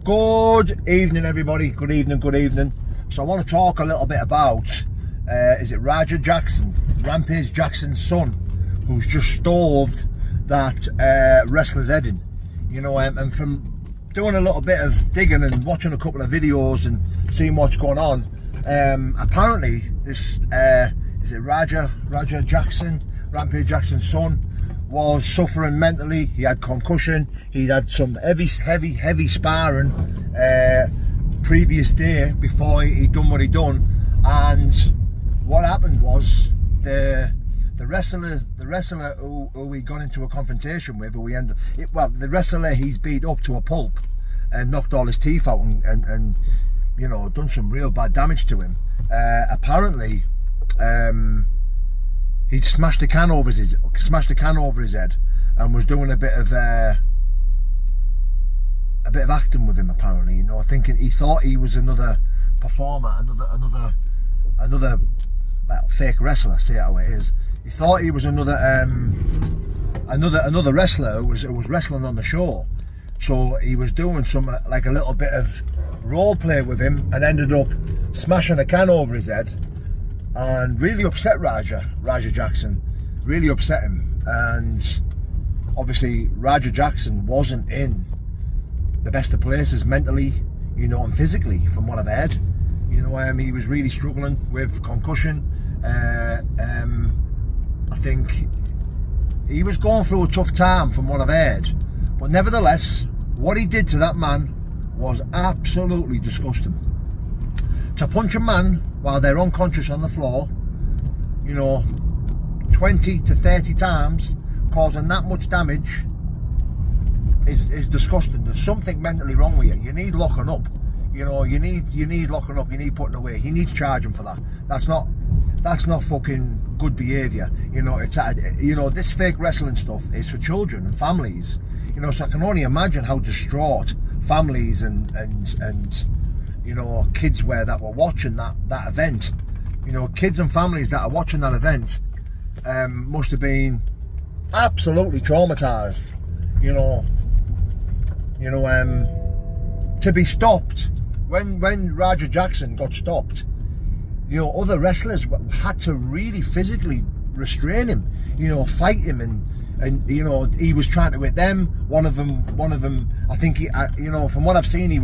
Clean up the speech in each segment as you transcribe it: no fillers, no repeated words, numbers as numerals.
Good evening, everybody. Good evening. So I want to talk a little bit about, is it Rampage Jackson's son, who's just stoved that wrestler's head in. You know, and from doing a little bit of digging and watching a couple of videos and seeing what's going on, apparently this, is it Rampage Jackson's son, was suffering mentally. He had concussion. He'd had some heavy sparring previous day before he'd done what he'd done. And what happened was the wrestler who we got into a confrontation with, the wrestler he's beat up to a pulp and knocked all his teeth out and you know, done some real bad damage to him. Apparently, he'd smashed a can over his head and was doing a bit of acting with him, apparently. You know, thinking he thought he was another performer, another well, fake wrestler. See how it is. He thought he was another wrestler who was wrestling on the show. So he was doing some like a little bit of role play with him and ended up smashing a can over his head. And really upset Rampage Jackson, really upset him. And obviously Rampage Jackson wasn't in the best of places mentally, you know, and physically, from what I've heard. You know, he was really struggling with concussion. I think he was going through a tough time, from what I've heard. But nevertheless, what he did to that man was absolutely disgusting. To punch a man while they're unconscious on the floor, you know, 20 to 30 times, causing that much damage, is disgusting. There's something mentally wrong with you. You need locking up. You know, you need locking up. You need putting away. He needs charging for that. That's not fucking good behaviour. You know, it's you know, this fake wrestling stuff is for children and families. You know, so I can only imagine how distraught families and you know, kids that were watching that event. You know, kids and families that are watching that event must have been absolutely traumatized. You know, to be stopped when Rampage Jackson got stopped. You know, other wrestlers had to really physically restrain him. You know, fight him, and you know, he was trying to hit them. One of them. I think he, you know, from what I've seen, he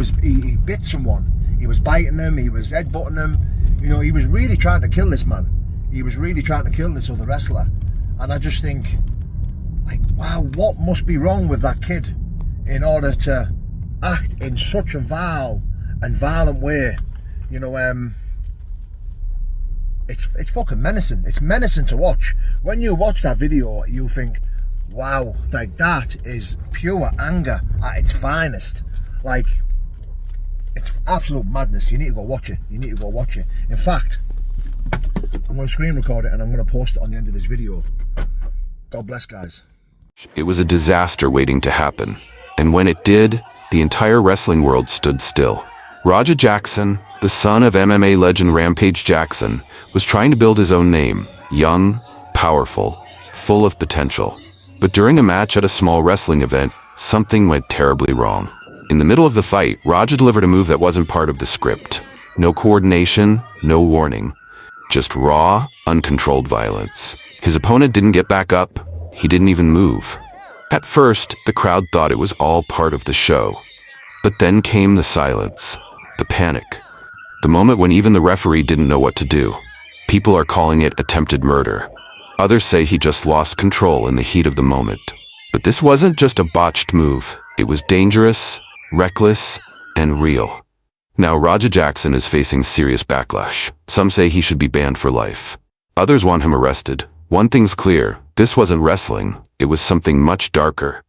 bit someone. He was biting them, he was headbutting them. You know, he was really trying to kill this man. He was really trying to kill this other wrestler. And I just think, like, wow, what must be wrong with that kid in order to act in such a vile and violent way? You know, it's fucking menacing. It's menacing to watch. When you watch that video, you think, wow, like, that is pure anger at its finest. Like, it's absolute madness. You need to go watch it. In fact, I'm going to screen record it and I'm going to post it on the end of this video. God bless, guys. It was a disaster waiting to happen. And when it did, the entire wrestling world stood still. Rampage Jackson, the son of MMA legend Rampage Jackson, was trying to build his own name. Young, powerful, full of potential. But during a match at a small wrestling event, something went terribly wrong. In the middle of the fight, Raja delivered a move that wasn't part of the script. No coordination, no warning. Just raw, uncontrolled violence. His opponent didn't get back up. He didn't even move. At first, the crowd thought it was all part of the show. But then came the silence, the panic. The moment when even the referee didn't know what to do. People are calling it attempted murder. Others say he just lost control in the heat of the moment. But this wasn't just a botched move. It was dangerous, reckless, and real. Now Rampage Jackson is facing serious backlash. Some say he should be banned for life. Others want him arrested. One thing's clear, this wasn't wrestling, it was something much darker.